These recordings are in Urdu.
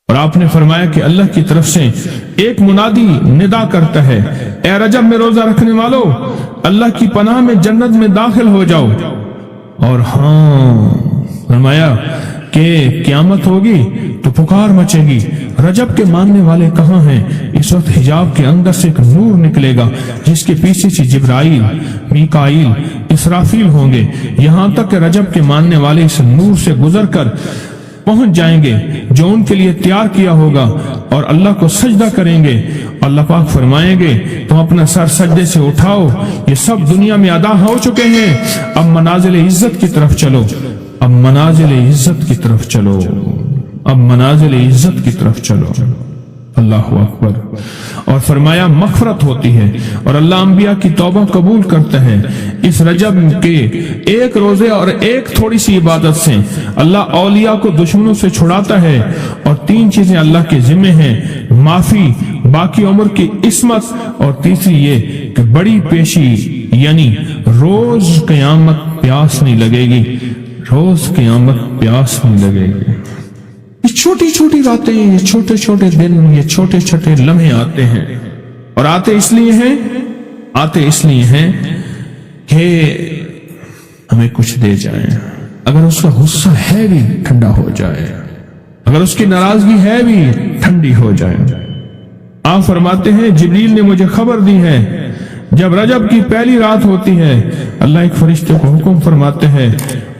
اور آپ نے فرمایا کہ اللہ کی طرف سے ایک منادی ندا کرتا ہے، اے رجب میں روزہ رکھنے والو، اللہ کی پناہ میں جنت میں داخل ہو جاؤ۔ اور ہاں فرمایا کہ قیامت ہوگی تو پکار مچے گی، رجب کے ماننے والے کہاں ہیں؟ اس وقت حجاب کے اندر سے ایک نور نکلے گا جس کے پیچھے سے جبرائیل، میکائیل، اسرافیل ہوں گے، یہاں تک کہ رجب کے ماننے والے اس نور سے گزر کر پہنچ جائیں گے جو ان کے لیے تیار کیا ہوگا، اور اللہ کو سجدہ کریں گے۔ اللہ پاک فرمائیں گے تم اپنا سر سجدے سے اٹھاؤ، یہ سب دنیا میں ادا ہو چکے ہیں، اب منازل عزت کی طرف چلو، اب منازل عزت کی طرف چلو، اب منازل عزت کی طرف چلو۔ اللہ اکبر۔ اور فرمایا مغفرت ہوتی ہے اور اللہ انبیاء کی توبہ قبول کرتا ہے۔ اس رجب کے ایک روزے اور ایک تھوڑی سی عبادت سے اللہ اولیاء کو دشمنوں سے چھڑاتا ہے، اور 3 چیزیں اللہ کے ذمہ ہیں، معافی، باقی عمر کی عصمت، اور تیسری یہ کہ بڑی پیشی، یعنی روز قیامت پیاس نہیں لگے گی، روز قیامت پیاس نہیں لگے گی۔ یہ چھوٹی چھوٹی باتیں، یہ چھوٹے چھوٹے دن، یہ چھوٹے چھوٹے لمحے آتے ہیں، اور آتے اس لیے ہیں کہ ہمیں کچھ دے جائیں۔ اگر اس کا غصہ ہے بھی ٹھنڈا ہو جائے، اگر اس کی ناراضگی ہے بھی ٹھنڈی ہو جائے۔ آپ فرماتے ہیں جبریل نے مجھے خبر دی ہے جب رجب کی پہلی رات ہوتی ہے، اللہ ایک فرشتے کو حکم فرماتے ہیں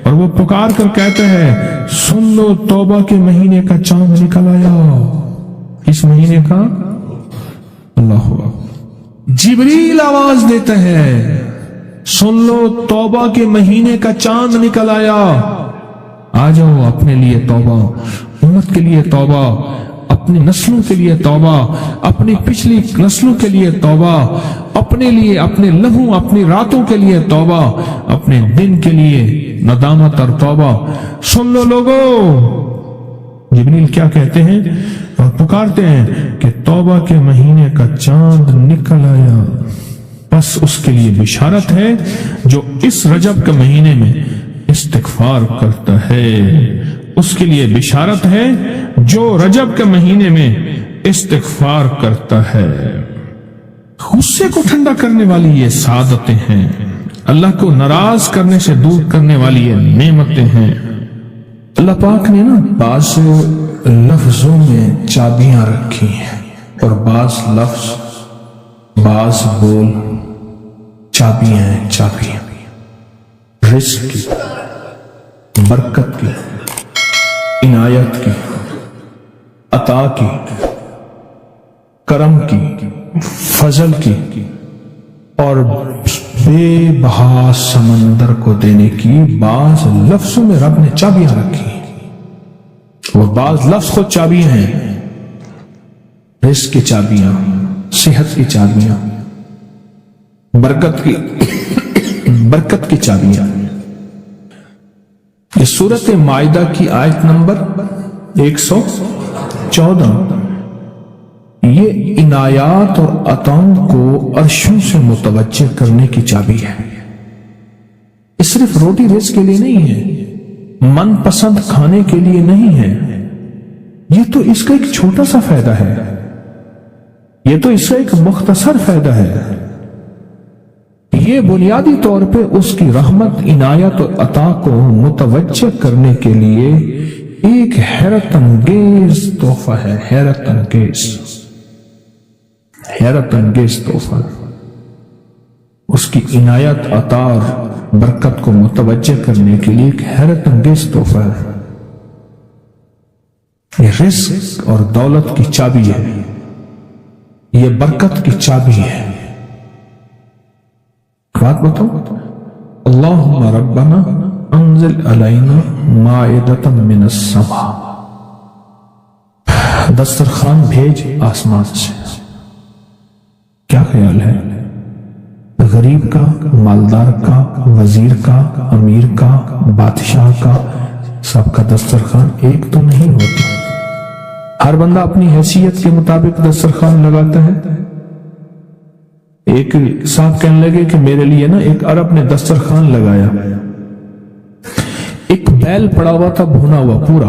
اور وہ پکار کر کہتے ہیں سن لو توبہ کے مہینے کا چاند نکل آیا۔ اس مہینے کا اللہ جبریل آواز دیتا ہے سن لو توبہ کے مہینے کا چاند نکل آیا، آ جاؤ اپنے لیے توبہ، امت کے لیے توبہ، اپنی نسلوں کے لیے توبہ، اپنی پچھلی نسلوں کے لیے توبہ، اپنے لیے، اپنے لمحوں، اپنی راتوں کے لیے توبہ، اپنے دن کے لیے ندامت اور توبہ۔ سن لو لوگو، جبریل کیا کہتے ہیں اور پکارتے ہیں کہ توبہ کے مہینے کا چاند نکل آیا، بس اس کے لیے بشارت ہے جو اس رجب کے مہینے میں استغفار کرتا ہے، اس کے لیے بشارت ہے جو رجب کے مہینے میں استغفار کرتا ہے۔ غصے کو ٹھنڈا کرنے والی یہ سعادتیں ہیں، اللہ کو ناراض کرنے سے دور کرنے والی یہ نعمتیں ہیں۔ اللہ پاک نے بعض لفظوں میں چابیاں رکھی ہیں، اور بعض لفظ، بعض بول چابیاں ہیں، چابیاں رزق کی، برکت کی، عنایت کی، عطا کی، کرم کی، فضل کی، اور بے بہا سمندر کو دینے کی بعض لفظوں میں رب نے چابیاں رکھی، اور بعض لفظ خود چابیاں ہیں، رزق کی چابیاں، صحت کی چابیاں، برکت کی چابیاں۔ یہ سورۃ مائدہ کی آیت نمبر 114، یہ عنایات اور عطاؤں کو عرشوں سے متوجہ کرنے کی چابی ہے۔ یہ صرف روٹی رزق کے لیے نہیں ہے، من پسند کھانے کے لیے نہیں ہے، یہ تو اس کا ایک چھوٹا سا فائدہ ہے، یہ تو اس کا ایک مختصر فائدہ ہے، یہ بنیادی طور پہ اس کی رحمت، عنایت اور عطا کو متوجہ کرنے کے لیے ایک حیرت انگیز تحفہ ہے، حیرت انگیز تحفہ، اس کی عنایت، عطا اور برکت کو متوجہ کرنے کے لیے ایک حیرت انگیز تحفہ ہے۔ یہ رزق اور دولت کی چابی ہے، یہ برکت کی چابی ہے۔ بات بتاؤ، اللہم ربنا انزل علینا مائدۃ من السماء، دسترخوان بھیج آسمان سے۔ کیا خیال ہے؟ غریب کا، مالدار کا، وزیر کا، امیر کا، بادشاہ کا، سب کا دسترخوان ایک تو نہیں ہوتا، ہر بندہ اپنی حیثیت کے مطابق دسترخوان لگاتا ہے۔ ایک صاحب کہنے لگے کہ میرے لیے ایک عرب نے دسترخوان لگایا، ایک بیل پڑا ہوا تھا بھونا ہوا پورا،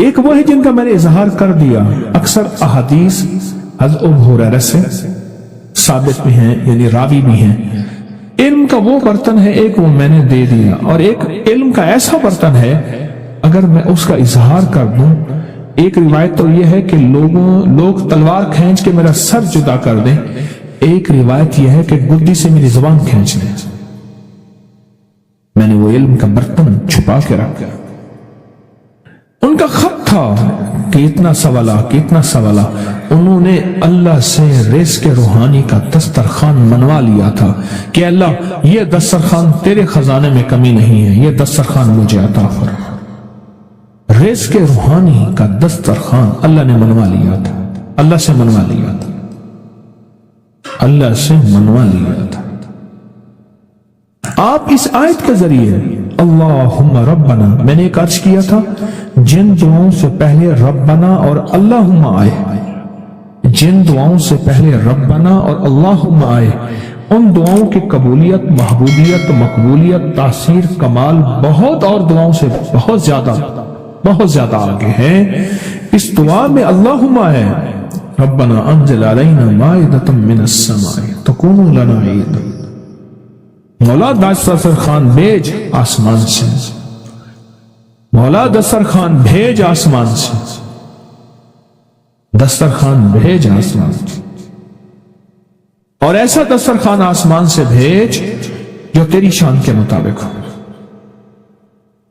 ایک وہ ہے جن کا میں نے اظہار کر دیا، اکثر احادیث حضرت ابو ہریرہ سے ثابت بھی ہیں، یعنی راوی بھی ہیں۔ علم کا وہ برتن ہے ایک، وہ میں نے دے دیا، اور ایک علم کا ایسا برتن ہے اگر میں اس کا اظہار کر دوں، ایک روایت تو یہ ہے کہ لوگ تلوار کھینچ کے میرا سر جدا کر دیں، ایک روایت یہ ہے کہ گدی سے میری زبان کھینچ لیں۔ میں نے وہ علم کا برتن چھپا کے رکھا۔ ان کا خط تھا کہ اتنا سوالا انہوں نے اللہ سے رزق روحانی کا دسترخوان منوا لیا تھا کہ اللہ یہ دسترخوان تیرے خزانے میں کمی نہیں ہے، یہ دسترخوان مجھے عطا فرما۔ رزق روحانی کا دسترخوان اللہ نے منوا لیا تھا، اللہ سے منوا لیا تھا، اللہ سے منوا لیا تھا۔ آپ اس آیت کے ذریعے اللہم ربنا، میں نے ایک عرض کیا تھا جن دعاؤں سے پہلے ربنا اور اللہم آئے، جن دعاؤں سے پہلے ربنا اور اللہم آئے، ان دعاؤں کی قبولیت، محبوبیت، مقبولیت، تاثیر، کمال بہت اور دعاؤں سے بہت زیادہ آگے ہے۔ اس دعا میں اللہم آئے ربنا انزل علینا مائدۃ من السماء تکون لنا عیدا، مولا دسترخوان بھیج آسمان سے، مولا دسترخوان بھیج آسمان سے، دسترخوان بھیج آسمان سے، اور ایسا دسترخوان آسمان سے بھیج جو تیری شان کے مطابق ہو،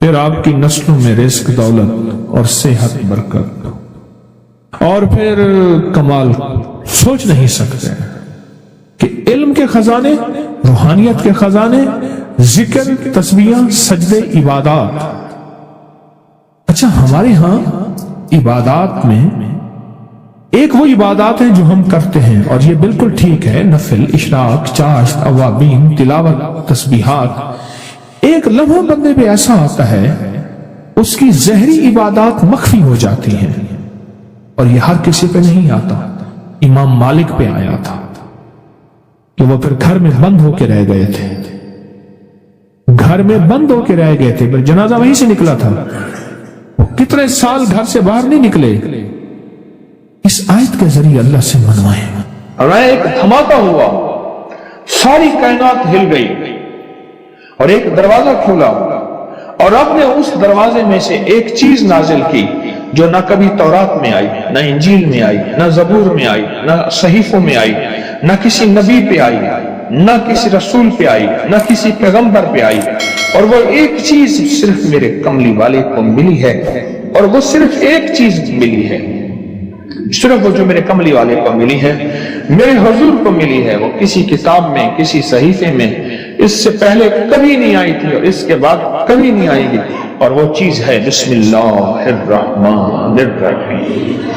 پھر آپ کی نسلوں میں رزق، دولت اور صحت، برکت، اور پھر کمال سوچ نہیں سکتے کہ علم کے خزانے، روحانیت کے خزانے، ذکر، تسبیح، سجدے، عبادات۔ اچھا، ہمارے ہاں عبادات میں ایک وہ عبادات ہیں جو ہم کرتے ہیں اور یہ بالکل ٹھیک ہے، نفل، اشراق، چاشت، اوابین، تلاوت، تسبیحات۔ ایک لمحہ بندے پہ ایسا آتا ہے اس کی ظاہری عبادات مخفی ہو جاتی ہیں، اور یہ ہر کسی پہ نہیں آتا۔ امام مالک پہ آیا تھا کہ وہ پھر گھر میں بند ہو کے رہ گئے تھے، گھر میں بند ہو کے رہ گئے تھے، پھر جنازہ وہیں سے نکلا تھا، وہ کتنے سال گھر سے باہر نہیں نکلے۔ اس آیت کے ذریعے اللہ سے منوائے، اور ایک دھماکہ ہوا، ساری کائنات ہل گئی، اور ایک دروازہ کھولا، اور رب نے اس دروازے میں سے ایک چیز نازل کی جو نہ کبھی تورات میں آئی، نہ انجیل میں آئی، نہ زبور میں آئی، نہ صحیفوں میں آئی، نہ کسی نبی پہ آئی، نہ کسی رسول پہ آئی، نہ کسی پیغمبر پہ آئی، اور وہ ایک چیز صرف میرے کملی والے کو ملی ہے، اور وہ صرف ایک چیز ملی ہے، صرف وہ جو میرے کملی والے کو ملی ہے، میرے حضور کو ملی ہے، وہ کسی کتاب میں، کسی صحیفے میں اس سے پہلے کبھی نہیں آئی تھی اور اس کے بعد کبھی نہیں آئے گی، اور وہ چیز ہے بسم اللہ الرحمن الرحیم۔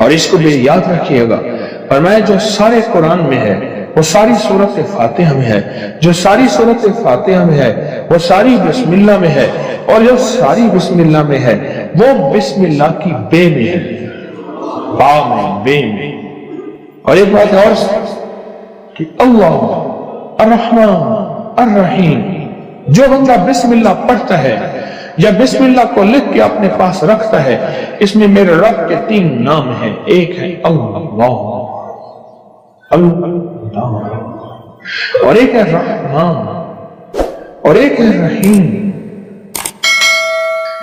اور اس کو بھی یاد رکھیے گا، فرمایا جو سارے قرآن میں ہے وہ ساری سورت فاتحہ میں ہے، جو ساری سورت فاتحہ میں ہے وہ ساری بسم اللہ میں ہے، اور جو ساری بسم اللہ میں ہے وہ بسم اللہ کی بے میں ہے، با میں، بے میں۔ اور ایک بات اور کہ اللہ الرحمن الرحیم، جو بندہ بسم اللہ پڑھتا ہے یا بسم اللہ کو لکھ کے اپنے پاس رکھتا ہے، اس میں میرے رب کے 3 نام ہیں، ایک ہے اللہ، اور ایک ہے رحمان، اور ایک ہے رحیم۔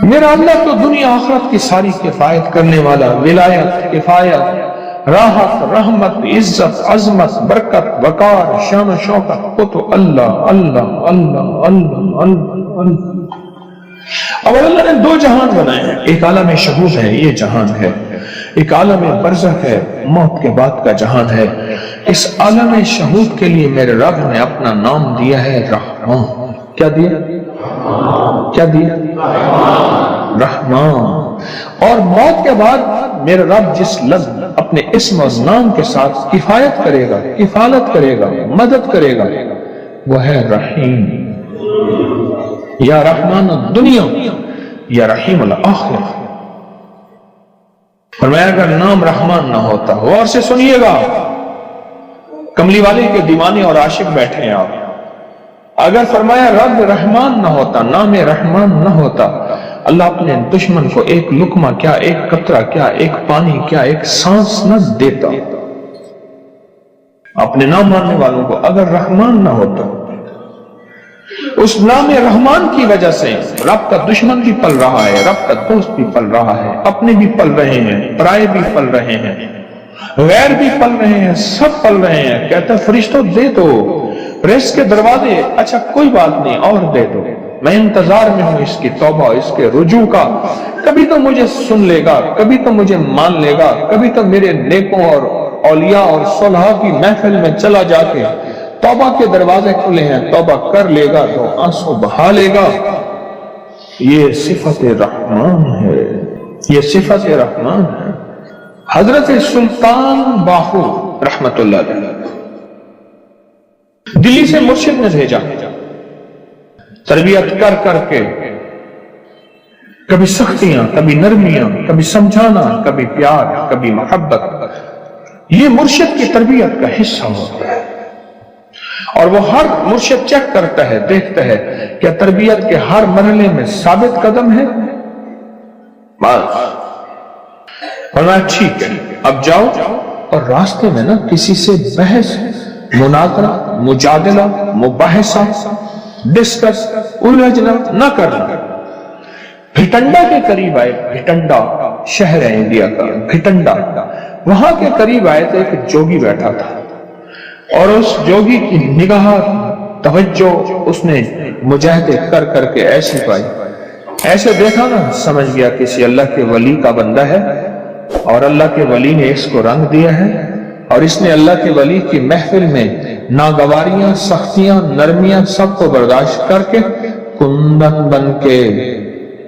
میرا اللہ تو دنیا آخرت کی ساری کفایت کرنے والا، ولایت، کفایت، راحت، رحمت، عزت، عظمت، برکت، وقار، شان و شوکت، وہ تو اللہ اللہ اللہ اللہ اللہ اللہ۔ اب اللہ نے 2 جہان بنائے ہیں، ایک عالم شہود ہے، یہ جہان ہے، ایک عالم برزخ ہے، موت کے بعد کا جہان ہے۔ اس عالم شہود کے لیے میرے رب نے اپنا نام دیا ہے رحمان۔ کیا دیا؟ کیا دیا؟ رحمان۔ اور موت کے بعد میرے رب جس لفظ اپنے اسم اور نام کے ساتھ کفایت کرے گا، کفالت کرے گا، مدد کرے گا، وہ ہے رحیم۔ یا رحمان الدنیا یا رحیم الآخرہ۔ فرمایا اگر نام رحمان نہ ہوتا، غور سے سنیے گا، کملی والے کے دیوانے اور عاشق بیٹھے ہیں آپ، اگر فرمایا رب رحمان نہ ہوتا، نام رحمان نہ ہوتا، اللہ اپنے دشمن کو ایک لقمہ کیا، ایک قطرہ کیا، ایک پانی کیا، ایک سانس نہ دیتا۔ اپنے نہ ماننے والوں کو اگر رحمان نہ ہوتا، اس نام رحمان کی وجہ سے رب کا دشمن بھی پل رہا ہے، رب کا دوست بھی پل رہا ہے، اپنے بھی پل رہے ہیں، پرائے بھی پل رہے ہیں، غیر بھی پل رہے ہیں، سب پل رہے ہیں۔ کہتا ہے فرشتوں دے دو رزق کے دروازے، اچھا کوئی بات نہیں اور دے دو، میں انتظار میں ہوں اس کی توبہ، اس کے رجوع کا، کبھی تو مجھے سن لے گا، کبھی تو مجھے مان لے گا، کبھی تو میرے نیکوں اور اولیاء اور صلحاء کی محفل میں چلا جا کے توبہ کے دروازے کھلے ہیں، توبہ کر لے گا تو آنسو بہا لے گا۔ یہ صفت رحمان ہے، یہ صفت رحمان ہے۔ حضرت سلطان باہو رحمت اللہ علیہ دلی سے مرشد نے بھیجا، تربیت کر کر کے، کبھی سختیاں، کبھی نرمیاں، کبھی سمجھانا، کبھی پیار، کبھی محبت، یہ مرشد کی تربیت کا حصہ ہوتا ہے۔ اور وہ ہر مرشد چیک کرتا ہے، دیکھتا ہے کہ تربیت کے ہر مرحلے میں ثابت قدم ہے، بس فرمایا ٹھیک ہے اب جاؤ، اور راستے میں نا کسی سے بحث، مناظرہ، مجادلہ، مباحثہ، ڈسکس، الجھنا نہ کرنا۔ بھٹنڈا کے قریب آئے، بھٹنڈا شہر ہے انڈیا کا، بھٹنڈا، وہاں کے قریب آئے تو ایک جوگی بیٹھا تھا، اور اس جوگی کی نگاہ توجہ اس نے مجاہدے کر کر کے ایسی پائی، ایسے دیکھا نا سمجھ گیا کسی اللہ کے ولی کا بندہ ہے، اور اللہ کے ولی نے اس کو رنگ دیا ہے، اور اس نے اللہ کے ولی کی محفل میں ناگواریاں، سختیاں، نرمیاں سب کو برداشت کر کے کندن بن کے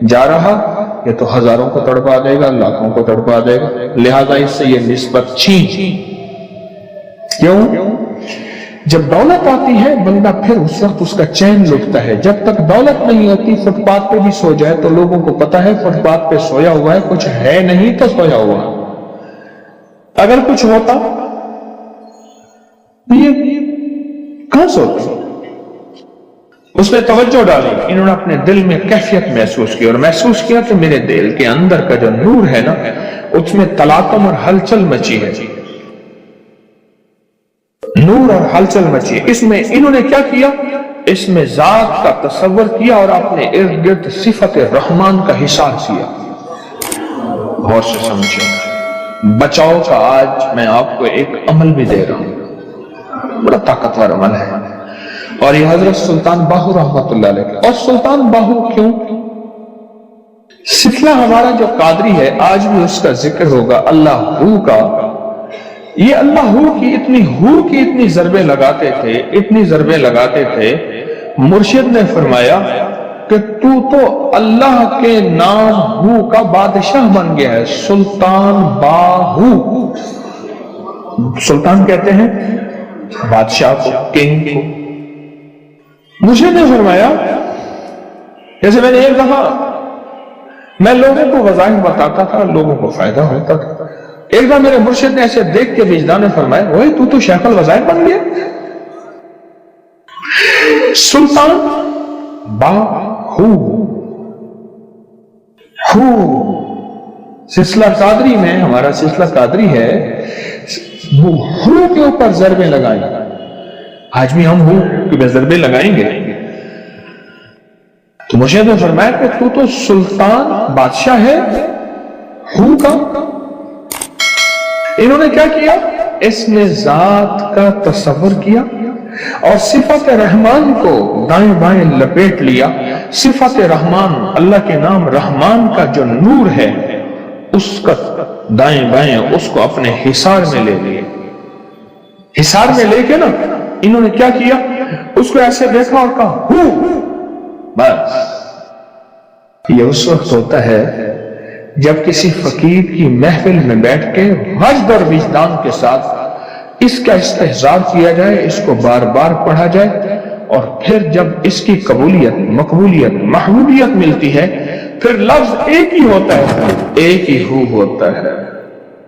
جا رہا، یہ تو ہزاروں کو تڑپا دے گا، لاکھوں کو تڑپا دے گا، لہذا اس سے یہ نسبت چھین۔ کیوں؟ جب دولت آتی ہے بندہ پھر اس وقت اس کا چین لٹتا ہے، جب تک دولت نہیں ہوتی فٹ پاتھ پہ بھی سو جائے تو لوگوں کو پتا ہے فٹ پاتھ پہ سویا ہوا ہے، کچھ ہے نہیں تو سویا ہوا، اگر کچھ ہوتا یہ کہاں سوتا؟ اس نے توجہ ڈالی، انہوں نے اپنے دل میں کیفیت محسوس کی، اور محسوس کیا کہ میرے دل کے اندر کا جو نور ہے نا اس میں تلاطم اور ہلچل مچی ہے، نور اور ہلچل مچی۔ اس میں انہوں نے کیا کیا؟ اس میں ذات کا تصور کیا اور اپنے ارد گرد صفت رحمان کا حساب کیا۔ غور سے سمجھیں، بچاؤ کا آج میں آپ کو ایک عمل بھی دے رہا ہوں، بڑا طاقتور عمل ہے، اور یہ حضرت سلطان باہو رحمت اللہ علیہ۔ اور سلطان باہو کیوں؟ سلسلہ ہمارا جو قادری ہے آج بھی اس کا ذکر ہوگا، اللہ ہو کا۔ یہ اللہ ہو کی اتنی ضربیں لگاتے تھے، اتنی ضربیں لگاتے تھے، مرشد نے فرمایا کہ تو اللہ کے نام ہو کا بادشاہ بن گیا ہے، سلطان باہو۔ سلطان کہتے ہیں بادشاہ کو، کنگ کو۔ مرشد نے فرمایا، جیسے میں نے ایک دفعہ میں لوگوں کو وظائف بتاتا تھا، لوگوں کو فائدہ ہوتا تھا، ایک بار میرے مرشد نے ایسے دیکھ کے وجدان نے فرمایا، وہی تو شیخ الوظائف بن گیا۔ سلطان باہو، سلسلہ قادری میں، ہمارا سلسلہ قادری ہے، وہ ہو کے اوپر ضربیں لگائیں، آج بھی ہم ہو کہ ضربیں لگائیں گے۔ تو مرشد نے فرمایا کہ تو سلطان بادشاہ ہے ہو کا۔ انہوں نے کیا کیا؟ اس نے ذات کا تصور کیا اور صفت رحمان کو دائیں بائیں لپیٹ لیا۔ صفت رحمان، اللہ کے نام رحمان کا جو نور ہے اس کا دائیں بائیں اس کو اپنے حصار میں لے لیا۔ حصار میں لے کے نا انہوں نے کیا کیا؟ اس کو ایسے دیکھا اور کہا ہو، بس۔ یہ اس وقت ہوتا ہے جب کسی فقیر کی محفل میں بیٹھ کے وجد اور وجدان کے ساتھ اس کا استحضار کیا جائے، اس کو بار بار پڑھا جائے، اور پھر جب اس کی قبولیت، مقبولیت، محبوبیت ملتی ہے، پھر لفظ ایک ہی ہوتا ہے، ایک ہی ہو ہوتا ہے۔